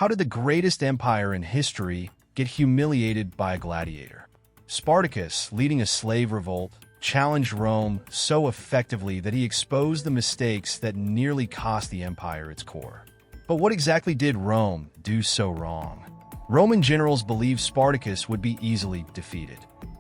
How did the greatest empire in history get humiliated by a gladiator? Spartacus, leading a slave revolt, challenged Rome so effectively that he exposed the mistakes that nearly cost the empire its core. But what exactly did Rome do so wrong? Roman generals believed Spartacus would be easily defeated.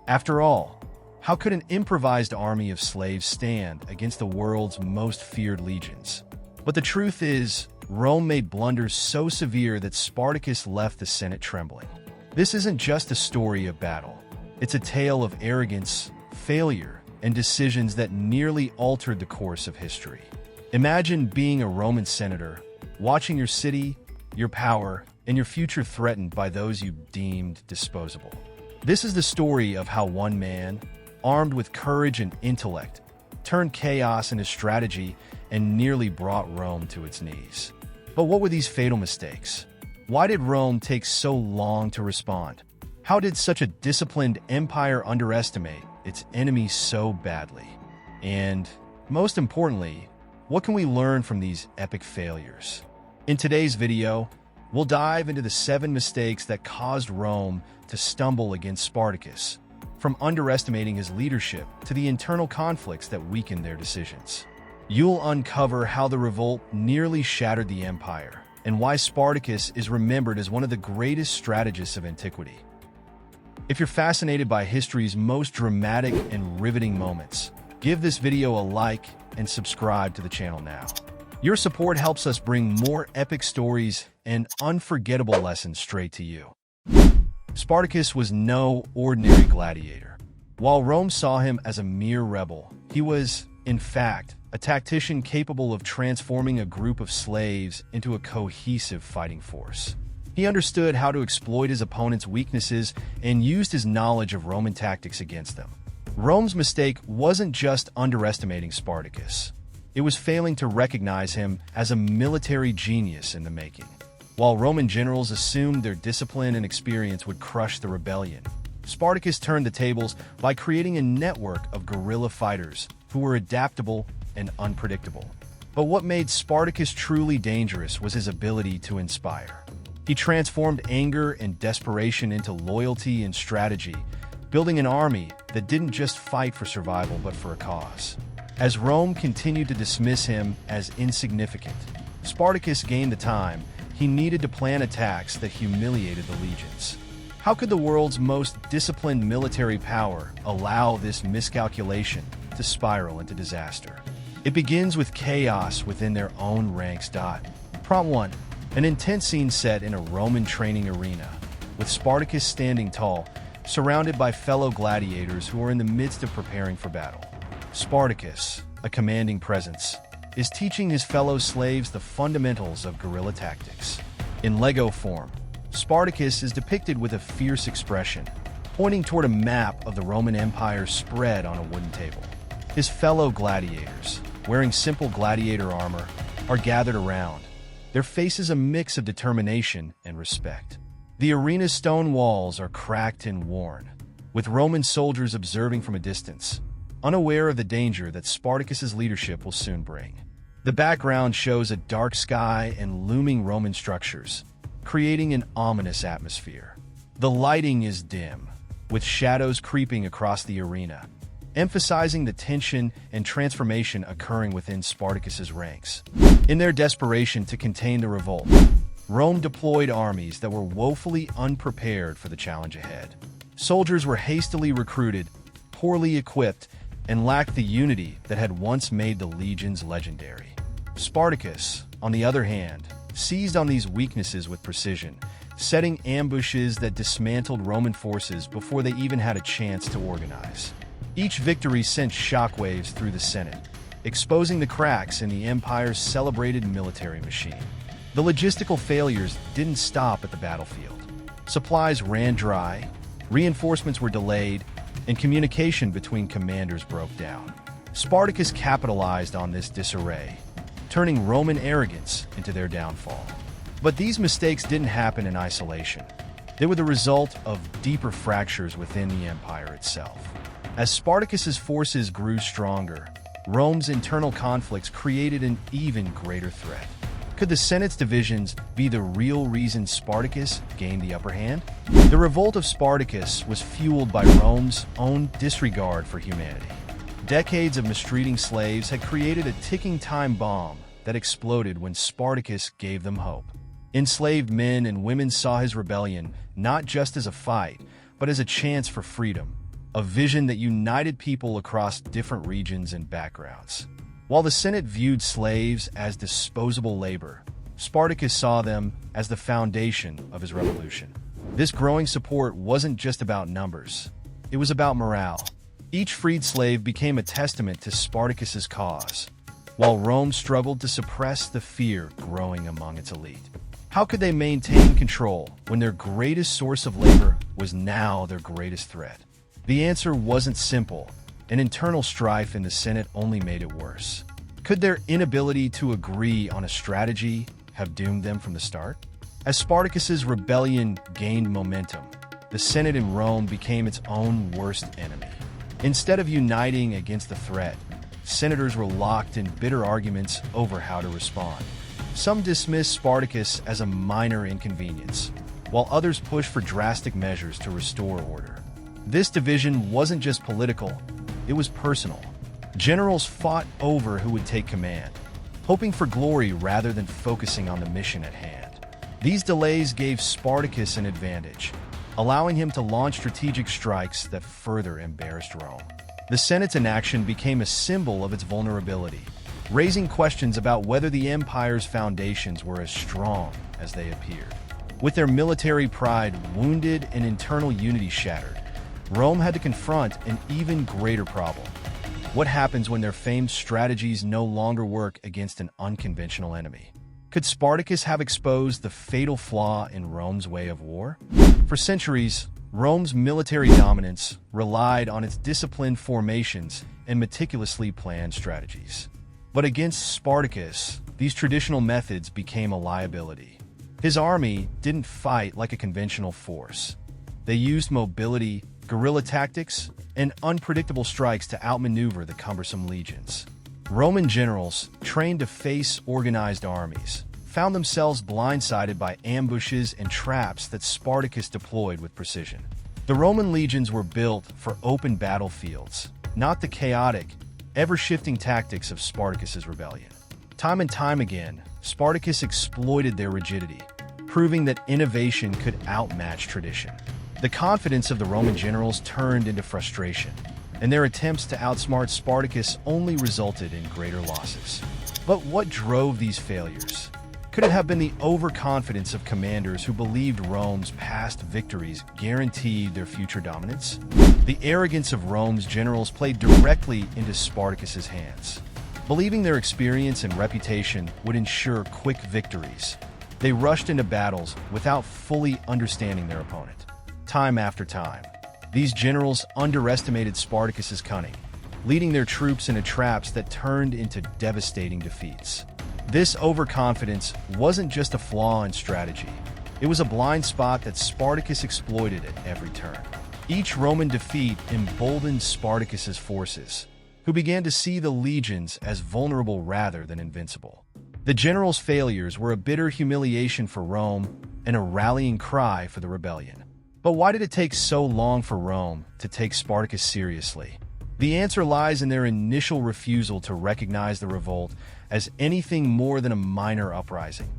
After all, how could an improvised army of slaves stand against the world's most feared legions? But the truth is, Rome made blunders so severe that Spartacus left the Senate trembling. This isn't just a story of battle. It's a tale of arrogance, failure, and decisions that nearly altered the course of history. Imagine being a Roman senator, watching your city, your power, and your future threatened by those you deemed disposable. This is the story of how one man, armed with courage and intellect, turned chaos into strategy and nearly brought Rome to its knees. But what were these fatal mistakes? Why did Rome take so long to respond? How did such a disciplined empire underestimate its enemies so badly? And, most importantly, what can we learn from these epic failures? In today's video, we'll dive into the 7 mistakes that caused Rome to stumble against Spartacus, from underestimating his leadership to the internal conflicts that weakened their decisions. You'll uncover how the revolt nearly shattered the empire, and why Spartacus is remembered as one of the greatest strategists of antiquity. If you're fascinated by history's most dramatic and riveting moments, give this video a like and subscribe to the channel now. Your support helps us bring more epic stories and unforgettable lessons straight to you. Spartacus was no ordinary gladiator. While Rome saw him as a mere rebel, he was, in fact, a tactician capable of transforming a group of slaves into a cohesive fighting force. He understood how to exploit his opponent's weaknesses and used his knowledge of Roman tactics against them. Rome's mistake wasn't just underestimating Spartacus. It was failing to recognize him as a military genius in the making. While Roman generals assumed their discipline and experience would crush the rebellion, Spartacus turned the tables by creating a network of guerrilla fighters who were adaptable and unpredictable. But what made Spartacus truly dangerous was his ability to inspire. He transformed anger and desperation into loyalty and strategy, building an army that didn't just fight for survival but for a cause. As Rome continued to dismiss him as insignificant, Spartacus gained the time he needed to plan attacks that humiliated the legions. How could the world's most disciplined military power allow this miscalculation to spiral into disaster? It begins with chaos within their own ranks. Prompt 1. An intense scene set in a Roman training arena, with Spartacus standing tall, surrounded by fellow gladiators who are in the midst of preparing for battle. Spartacus, a commanding presence, is teaching his fellow slaves the fundamentals of guerrilla tactics. In Lego form, Spartacus is depicted with a fierce expression, pointing toward a map of the Roman Empire spread on a wooden table. His fellow gladiators, wearing simple gladiator armor, are gathered around, their faces a mix of determination and respect. The arena's stone walls are cracked and worn, with Roman soldiers observing from a distance, unaware of the danger that Spartacus's leadership will soon bring. The background shows a dark sky and looming Roman structures, creating an ominous atmosphere. The lighting is dim, with shadows creeping across the arena, emphasizing the tension and transformation occurring within Spartacus's ranks. In their desperation to contain the revolt, Rome deployed armies that were woefully unprepared for the challenge ahead. Soldiers were hastily recruited, poorly equipped, and lacked the unity that had once made the legions legendary. Spartacus, on the other hand, seized on these weaknesses with precision, setting ambushes that dismantled Roman forces before they even had a chance to organize. Each victory sent shockwaves through the Senate, exposing the cracks in the empire's celebrated military machine. The logistical failures didn't stop at the battlefield. Supplies ran dry, reinforcements were delayed, and communication between commanders broke down. Spartacus capitalized on this disarray, turning Roman arrogance into their downfall. But these mistakes didn't happen in isolation. They were the result of deeper fractures within the empire itself. As Spartacus's forces grew stronger, Rome's internal conflicts created an even greater threat. Could the Senate's divisions be the real reason Spartacus gained the upper hand? The revolt of Spartacus was fueled by Rome's own disregard for humanity. Decades of mistreating slaves had created a ticking time bomb that exploded when Spartacus gave them hope. Enslaved men and women saw his rebellion not just as a fight, but as a chance for freedom, a vision that united people across different regions and backgrounds. While the Senate viewed slaves as disposable labor, Spartacus saw them as the foundation of his revolution. This growing support wasn't just about numbers, it was about morale. Each freed slave became a testament to Spartacus's cause, while Rome struggled to suppress the fear growing among its elite. How could they maintain control when their greatest source of labor was now their greatest threat? The answer wasn't simple. An internal strife in the Senate only made it worse. Could their inability to agree on a strategy have doomed them from the start? As Spartacus's rebellion gained momentum, the Senate in Rome became its own worst enemy. Instead of uniting against the threat, senators were locked in bitter arguments over how to respond. Some dismissed Spartacus as a minor inconvenience, while others pushed for drastic measures to restore order. This division wasn't just political, it was personal. Generals fought over who would take command, hoping for glory rather than focusing on the mission at hand. These delays gave Spartacus an advantage, allowing him to launch strategic strikes that further embarrassed Rome. The Senate's inaction became a symbol of its vulnerability, raising questions about whether the empire's foundations were as strong as they appeared. With their military pride wounded and internal unity shattered, Rome had to confront an even greater problem. What happens when their famed strategies no longer work against an unconventional enemy? Could Spartacus have exposed the fatal flaw in Rome's way of war? For centuries, Rome's military dominance relied on its disciplined formations and meticulously planned strategies. But against Spartacus, these traditional methods became a liability. His army didn't fight like a conventional force. They used mobility, guerrilla tactics, and unpredictable strikes to outmaneuver the cumbersome legions. Roman generals, trained to face organized armies, found themselves blindsided by ambushes and traps that Spartacus deployed with precision. The Roman legions were built for open battlefields, not the chaotic, ever-shifting tactics of Spartacus's rebellion. Time and time again, Spartacus exploited their rigidity, proving that innovation could outmatch tradition. The confidence of the Roman generals turned into frustration, and their attempts to outsmart Spartacus only resulted in greater losses. But what drove these failures? Could it have been the overconfidence of commanders who believed Rome's past victories guaranteed their future dominance? The arrogance of Rome's generals played directly into Spartacus's hands. Believing their experience and reputation would ensure quick victories, they rushed into battles without fully understanding their opponent. Time after time, these generals underestimated Spartacus's cunning, leading their troops into traps that turned into devastating defeats. This overconfidence wasn't just a flaw in strategy. It was a blind spot that Spartacus exploited at every turn. Each Roman defeat emboldened Spartacus's forces, who began to see the legions as vulnerable rather than invincible. The generals' failures were a bitter humiliation for Rome and a rallying cry for the rebellion. But why did it take so long for Rome to take Spartacus seriously? The answer lies in their initial refusal to recognize the revolt as anything more than a minor uprising,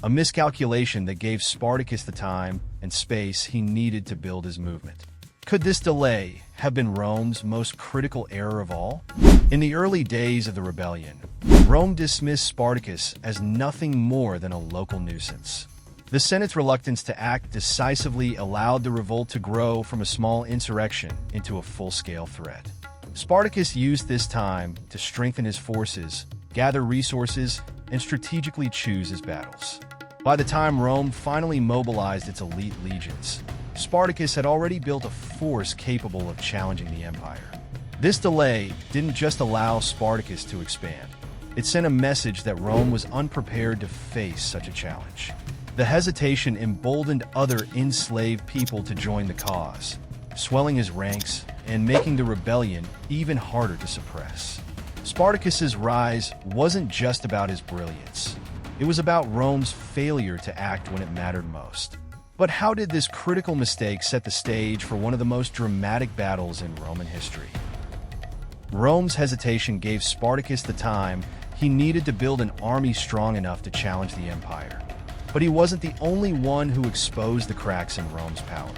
a miscalculation that gave Spartacus the time and space he needed to build his movement. Could this delay have been Rome's most critical error of all? In the early days of the rebellion, Rome dismissed Spartacus as nothing more than a local nuisance. The Senate's reluctance to act decisively allowed the revolt to grow from a small insurrection into a full-scale threat. Spartacus used this time to strengthen his forces, gather resources, and strategically choose his battles. By the time Rome finally mobilized its elite legions, Spartacus had already built a force capable of challenging the empire. This delay didn't just allow Spartacus to expand. It sent a message that Rome was unprepared to face such a challenge. The hesitation emboldened other enslaved people to join the cause, swelling his ranks and making the rebellion even harder to suppress. Spartacus's rise wasn't just about his brilliance. It was about Rome's failure to act when it mattered most. But how did this critical mistake set the stage for one of the most dramatic battles in Roman history? Rome's hesitation gave Spartacus the time he needed to build an army strong enough to challenge the empire. But he wasn't the only one who exposed the cracks in Rome's power.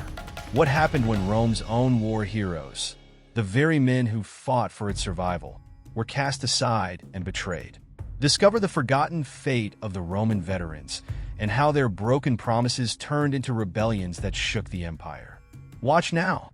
What happened when Rome's own war heroes, the very men who fought for its survival, were cast aside and betrayed? Discover the forgotten fate of the Roman veterans and how their broken promises turned into rebellions that shook the empire. Watch now.